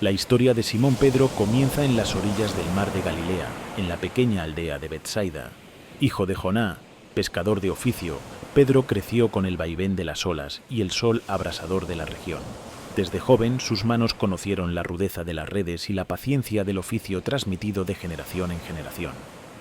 La historia de Simón Pedro comienza en las orillas del mar de Galilea, en la pequeña aldea de Betsaida. Hijo de Joná, pescador de oficio, Pedro creció con el vaivén de las olas y el sol abrasador de la región. Desde joven sus manos conocieron la rudeza de las redes y la paciencia del oficio transmitido de generación en generación.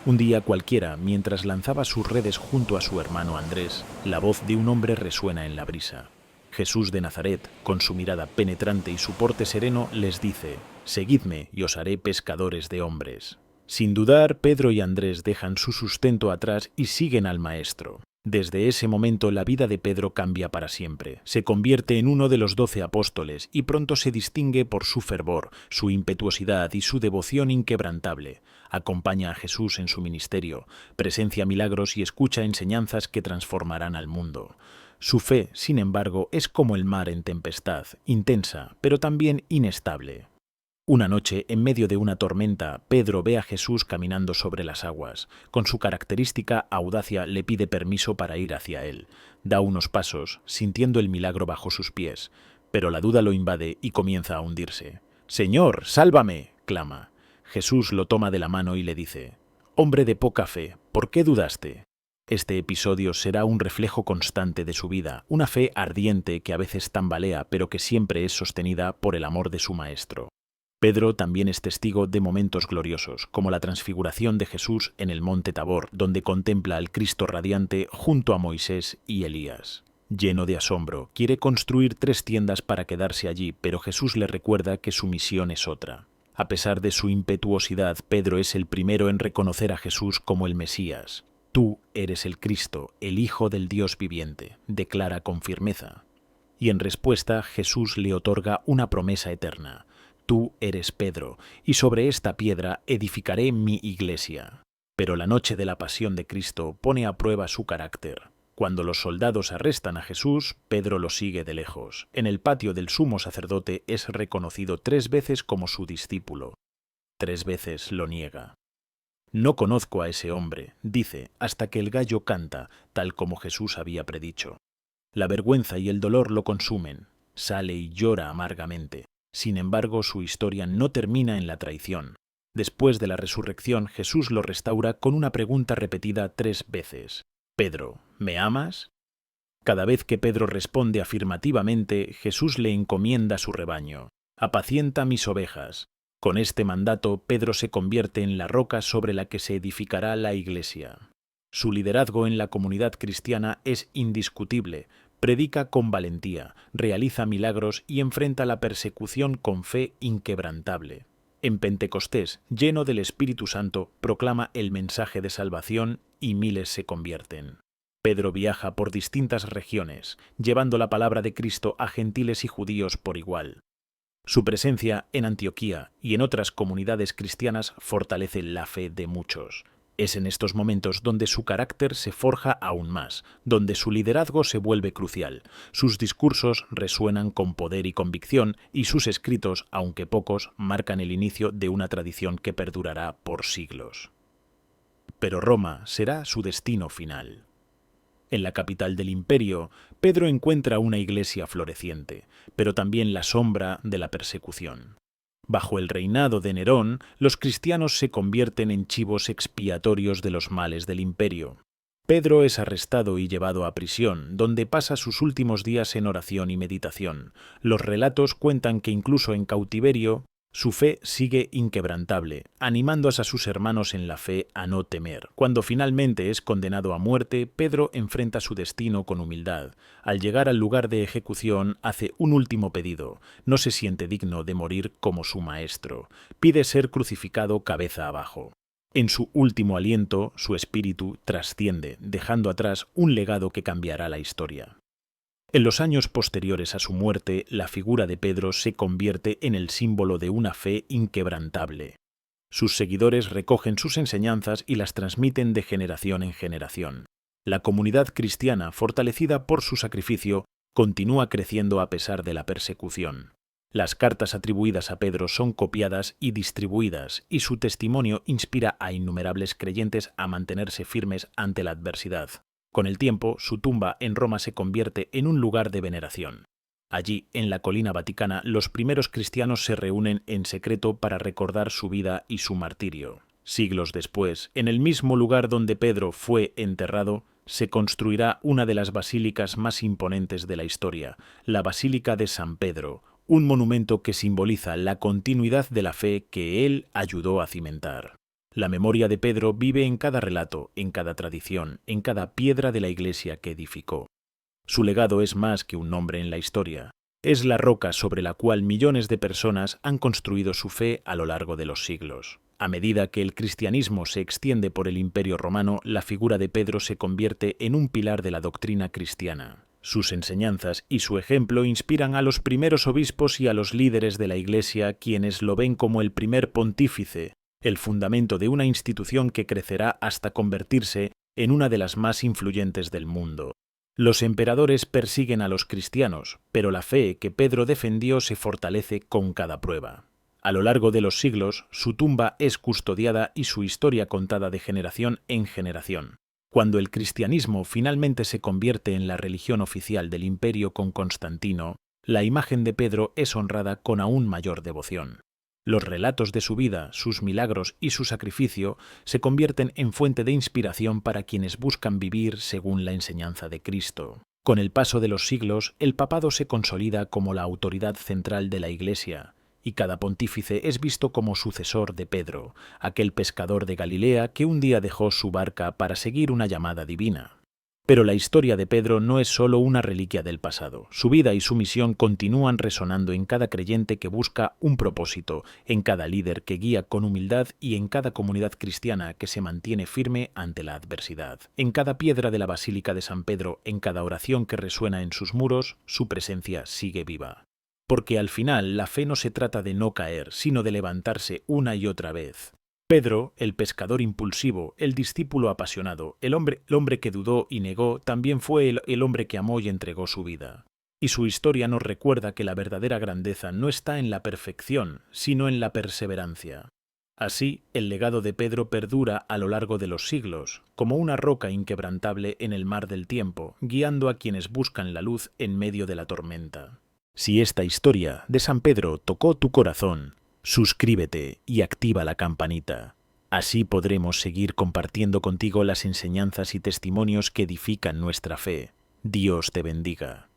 Un día cualquiera, mientras lanzaba sus redes junto a su hermano Andrés, la voz de un hombre resuena en la brisa. Jesús de Nazaret, con su mirada penetrante y su porte sereno, les dice: «Seguidme y os haré pescadores de hombres». Sin dudar, Pedro y Andrés dejan su sustento atrás y siguen al Maestro. Desde ese momento la vida de Pedro cambia para siempre. Se convierte en uno de los 12 apóstoles y pronto se distingue por su fervor, su impetuosidad y su devoción inquebrantable. Acompaña a Jesús en su ministerio, presencia milagros y escucha enseñanzas que transformarán al mundo. Su fe, sin embargo, es como el mar en tempestad, intensa, pero también inestable. Una noche, en medio de una tormenta, Pedro ve a Jesús caminando sobre las aguas. Con su característica audacia le pide permiso para ir hacia él. Da unos pasos, sintiendo el milagro bajo sus pies, pero la duda lo invade y comienza a hundirse. «¡Señor, sálvame!», clama. Jesús lo toma de la mano y le dice: «Hombre de poca fe, ¿por qué dudaste?». Este episodio será un reflejo constante de su vida, una fe ardiente que a veces tambalea, pero que siempre es sostenida por el amor de su Maestro. Pedro también es testigo de momentos gloriosos, como la transfiguración de Jesús en el monte Tabor, donde contempla al Cristo radiante junto a Moisés y Elías. Lleno de asombro, quiere construir 3 tiendas para quedarse allí, pero Jesús le recuerda que su misión es otra. A pesar de su impetuosidad, Pedro es el primero en reconocer a Jesús como el Mesías. «Tú eres el Cristo, el Hijo del Dios viviente», declara con firmeza. Y en respuesta, Jesús le otorga una promesa eterna: «Tú eres Pedro, y sobre esta piedra edificaré mi iglesia». Pero la noche de la pasión de Cristo pone a prueba su carácter. Cuando los soldados arrestan a Jesús, Pedro lo sigue de lejos. En el patio del sumo sacerdote es reconocido 3 veces como su discípulo. 3 veces lo niega. «No conozco a ese hombre», dice, hasta que el gallo canta, tal como Jesús había predicho. La vergüenza y el dolor lo consumen. Sale y llora amargamente. Sin embargo, su historia no termina en la traición. Después de la resurrección, Jesús lo restaura con una pregunta repetida 3 veces. «Pedro, ¿me amas?». Cada vez que Pedro responde afirmativamente, Jesús le encomienda su rebaño. «Apacienta mis ovejas». Con este mandato, Pedro se convierte en la roca sobre la que se edificará la Iglesia. Su liderazgo en la comunidad cristiana es indiscutible. Predica con valentía, realiza milagros y enfrenta la persecución con fe inquebrantable. En Pentecostés, lleno del Espíritu Santo, proclama el mensaje de salvación y miles se convierten. Pedro viaja por distintas regiones, llevando la palabra de Cristo a gentiles y judíos por igual. Su presencia en Antioquía y en otras comunidades cristianas fortalece la fe de muchos. Es en estos momentos donde su carácter se forja aún más, donde su liderazgo se vuelve crucial. Sus discursos resuenan con poder y convicción, y sus escritos, aunque pocos, marcan el inicio de una tradición que perdurará por siglos. Pero Roma será su destino final. En la capital del imperio, Pedro encuentra una iglesia floreciente, pero también la sombra de la persecución. Bajo el reinado de Nerón, los cristianos se convierten en chivos expiatorios de los males del imperio. Pedro es arrestado y llevado a prisión, donde pasa sus últimos días en oración y meditación. Los relatos cuentan que incluso en cautiverio, su fe sigue inquebrantable, animando a sus hermanos en la fe a no temer. Cuando finalmente es condenado a muerte, Pedro enfrenta su destino con humildad. Al llegar al lugar de ejecución, hace un último pedido. No se siente digno de morir como su maestro. Pide ser crucificado cabeza abajo. En su último aliento, su espíritu trasciende, dejando atrás un legado que cambiará la historia. En los años posteriores a su muerte, la figura de Pedro se convierte en el símbolo de una fe inquebrantable. Sus seguidores recogen sus enseñanzas y las transmiten de generación en generación. La comunidad cristiana, fortalecida por su sacrificio, continúa creciendo a pesar de la persecución. Las cartas atribuidas a Pedro son copiadas y distribuidas, y su testimonio inspira a innumerables creyentes a mantenerse firmes ante la adversidad. Con el tiempo, su tumba en Roma se convierte en un lugar de veneración. Allí, en la colina vaticana, los primeros cristianos se reúnen en secreto para recordar su vida y su martirio. Siglos después, en el mismo lugar donde Pedro fue enterrado, se construirá una de las basílicas más imponentes de la historia, la Basílica de San Pedro, un monumento que simboliza la continuidad de la fe que él ayudó a cimentar. La memoria de Pedro vive en cada relato, en cada tradición, en cada piedra de la iglesia que edificó. Su legado es más que un nombre en la historia. Es la roca sobre la cual millones de personas han construido su fe a lo largo de los siglos. A medida que el cristianismo se extiende por el Imperio Romano, la figura de Pedro se convierte en un pilar de la doctrina cristiana. Sus enseñanzas y su ejemplo inspiran a los primeros obispos y a los líderes de la Iglesia, quienes lo ven como el primer pontífice, el fundamento de una institución que crecerá hasta convertirse en una de las más influyentes del mundo. Los emperadores persiguen a los cristianos, pero la fe que Pedro defendió se fortalece con cada prueba. A lo largo de los siglos, su tumba es custodiada y su historia contada de generación en generación. Cuando el cristianismo finalmente se convierte en la religión oficial del imperio con Constantino, la imagen de Pedro es honrada con aún mayor devoción. Los relatos de su vida, sus milagros y su sacrificio se convierten en fuente de inspiración para quienes buscan vivir según la enseñanza de Cristo. Con el paso de los siglos, el papado se consolida como la autoridad central de la Iglesia, y cada pontífice es visto como sucesor de Pedro, aquel pescador de Galilea que un día dejó su barca para seguir una llamada divina. Pero la historia de Pedro no es solo una reliquia del pasado. Su vida y su misión continúan resonando en cada creyente que busca un propósito, en cada líder que guía con humildad y en cada comunidad cristiana que se mantiene firme ante la adversidad. En cada piedra de la Basílica de San Pedro, en cada oración que resuena en sus muros, su presencia sigue viva. Porque al final la fe no se trata de no caer, sino de levantarse una y otra vez. Pedro, el pescador impulsivo, el discípulo apasionado, el hombre que dudó y negó, también fue el hombre que amó y entregó su vida. Y su historia nos recuerda que la verdadera grandeza no está en la perfección, sino en la perseverancia. Así, el legado de Pedro perdura a lo largo de los siglos, como una roca inquebrantable en el mar del tiempo, guiando a quienes buscan la luz en medio de la tormenta. Si esta historia de San Pedro tocó tu corazón, suscríbete y activa la campanita. Así podremos seguir compartiendo contigo las enseñanzas y testimonios que edifican nuestra fe. Dios te bendiga.